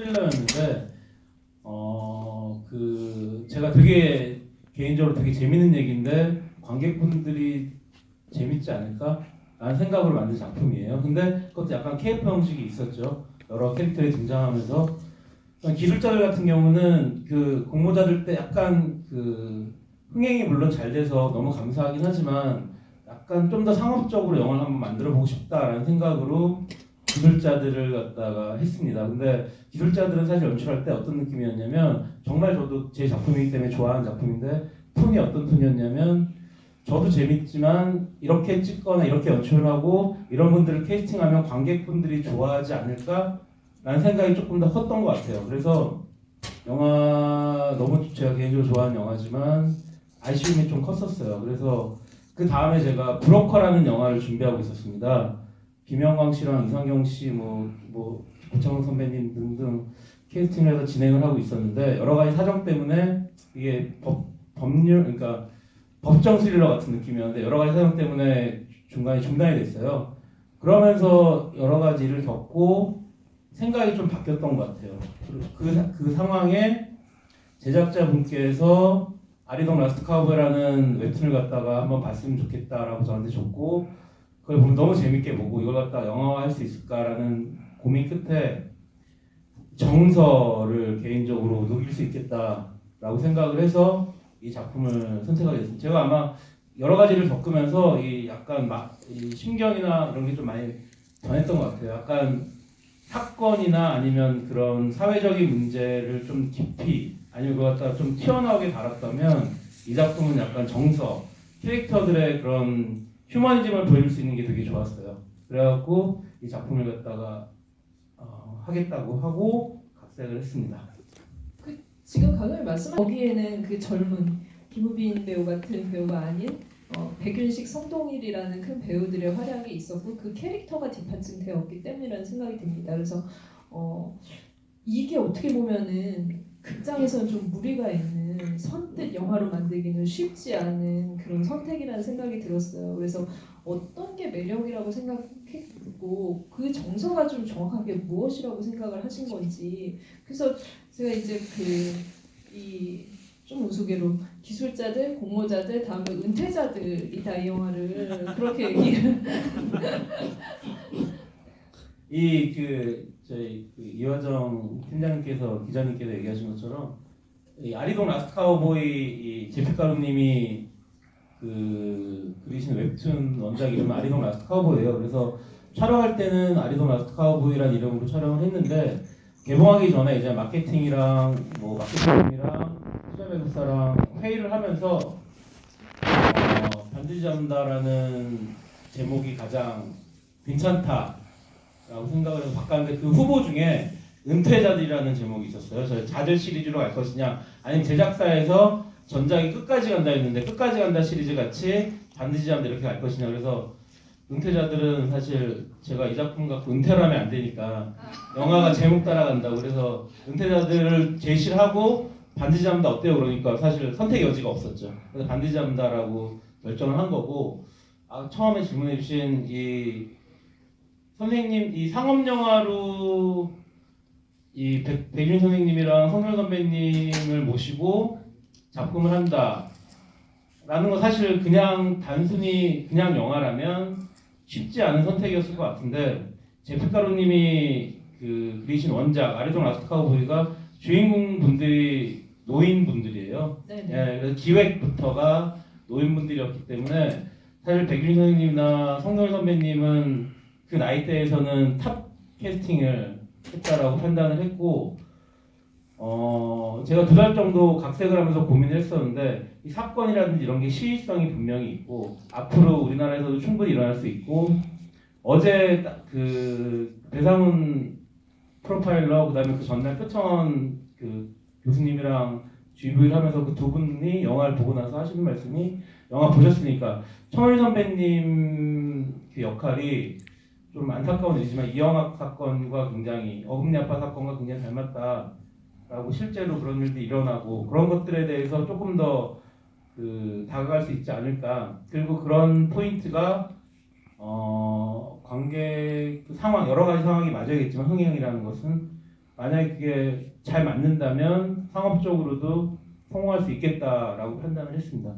스릴러였는데 제가 되게 개인적으로 되게 재밌는 얘기인데 관객분들이 재밌지 않을까? 라는 생각으로 만든 작품이에요. 근데 그것도 약간 KF 형식이 있었죠. 여러 캐릭터에 등장하면서 기술자들 같은 경우는 그 공모자들 때 약간 그 흥행이 물론 잘 돼서 너무 감사하긴 하지만 약간 좀 더 상업적으로 영화를 한번 만들어 보고 싶다라는 생각으로 기술자들을 갖다가 했습니다. 근데 기술자들은 사실 연출할 때 어떤 느낌이었냐면 정말 저도 제 작품이기 때문에 좋아하는 작품인데 톤이 어떤 톤이었냐면 저도 재밌지만 이렇게 찍거나 이렇게 연출하고 이런 분들을 캐스팅하면 관객분들이 좋아하지 않을까라는 생각이 조금 더 컸던 것 같아요. 그래서 영화 너무 제가 개인적으로 좋아하는 영화지만 아쉬움이 좀 컸었어요. 그래서 그 다음에 제가 브로커라는 영화를 준비하고 있었습니다. 김영광 씨랑 이상경 씨, 고창훈 선배님 등등 캐스팅을 해서 진행을 하고 있었는데 여러 가지 사정 때문에 이게 법률, 그러니까 법정 스릴러 같은 느낌이었는데 여러 가지 사정 때문에 중간에 중단이 됐어요. 그러면서 여러 가지 일을 겪고 생각이 좀 바뀌었던 것 같아요. 그 상황에 제작자분께서 아리동 라스트 카우보이라는 웹툰을 갖다가 한번 봤으면 좋겠다라고 저한테 줬고 그걸 보면 너무 재밌게 보고 이걸 갖다가 영화화할 수 있을까라는 고민 끝에 정서를 개인적으로 녹일 수 있겠다라고 생각을 해서 이 작품을 선택하게 됐습니다. 제가 아마 여러 가지를 겪으면서 이 약간 이 심경이나 이런 게 좀 많이 변했던 것 같아요. 약간 사건이나 아니면 그런 사회적인 문제를 좀 깊이 아니면 그걸 갖다가 좀 튀어나오게 다뤘다면 이 작품은 약간 정서, 캐릭터들의 그런 휴머니즘을 보여줄 수 있는 게 되게 좋았어요. 그래갖고 이 작품을 갖다가 하겠다고 하고 각색을 했습니다. 지금 강연을 말씀하신 거기에는 그 젊은 김우빈 배우 같은 배우가 아닌 백윤식, 성동일이라는 큰 배우들의 활약이 있었고 그 캐릭터가 뒷받침되었기 때문이라는 생각이 듭니다. 그래서 이게 어떻게 보면은 극장에서는 좀 무리가 있는 선뜻 영화로 만들기는 쉽지 않은 그런 선택이라는 생각이 들었어요. 그래서 어떤 게 매력이라고 생각했고 그 정서가 좀 정확하게 무엇이라고 생각을 하신 건지. 그래서 제가 이제 좀 우스개로 기술자들, 공모자들, 다음에 은퇴자들이다 이 영화를 그렇게 얘기를 저희 이화정 팀장님께서 기자님께서 얘기하신 것처럼 이 아리동 라스트 카우보이 제피 가루님이 그리신 웹툰 원작 이름은 아리동 라스트 카우보이예요. 그래서 촬영할 때는 아리동 라스트 카우보이라는 이름으로 촬영을 했는데 개봉하기 전에 이제 마케팅이랑 마케팅이랑 투자 배급사랑 회의를 하면서 반드시 잡는다라는 제목이 가장 괜찮다라고 생각을 해서 바꿨는데 그 후보 중에 은퇴자들이라는 제목이 있었어요. 저 자들 시리즈로 갈 것이냐 아니면 제작사에서 전작이 끝까지 간다 했는데 끝까지 간다 시리즈 같이 반드시 잡는다 이렇게 갈 것이냐. 그래서 은퇴자들은 사실 제가 이 작품 갖고 은퇴를 하면 안 되니까 영화가 제목 따라간다고 그래서 은퇴자들을 제시를 하고 반드시 잡는다 어때요? 그러니까 사실 선택의 여지가 없었죠. 그래서 반드시 잡는다라고 결정을 한 거고 처음에 질문해 주신 이 선생님 이 상업 영화로 이 백윤 선생님이랑 성렬 선배님을 모시고 작품을 한다라는 거 사실 그냥 단순히 그냥 영화라면 쉽지 않은 선택이었을 것 같은데 제피가루님이 그리신 원작 아리동 라스트 카우보이가 주인공분들이 노인분들이에요. 예, 그래서 기획부터가 노인분들이었기 때문에 사실 백윤 선생님이나 성렬 선배님은 그 나이대에서는 탑 캐스팅을 했다라고 판단을 했고 제가 2달 정도 각색을 하면서 고민을 했었는데 이 사건이라든지 이런 게 시의성이 분명히 있고 앞으로 우리나라에서도 충분히 일어날 수 있고 어제 배상훈 프로파일러 그다음에 그 전날 표창원 교수님이랑 GV를 하면서 그 두 분이 영화를 보고 나서 하시는 말씀이 영화 보셨으니까 청일 선배님 그 역할이 좀 안타까운 일이지만 이영학 사건과 굉장히 어금니 아빠 사건과 굉장히 닮았다라고 실제로 그런 일도 일어나고 그런 것들에 대해서 조금 더 다가갈 수 있지 않을까. 그리고 그런 포인트가 관객 상황 여러 가지 상황이 맞아야겠지만 흥행이라는 것은 만약에 그게 잘 맞는다면 상업적으로도 성공할 수 있겠다라고 판단을 했습니다.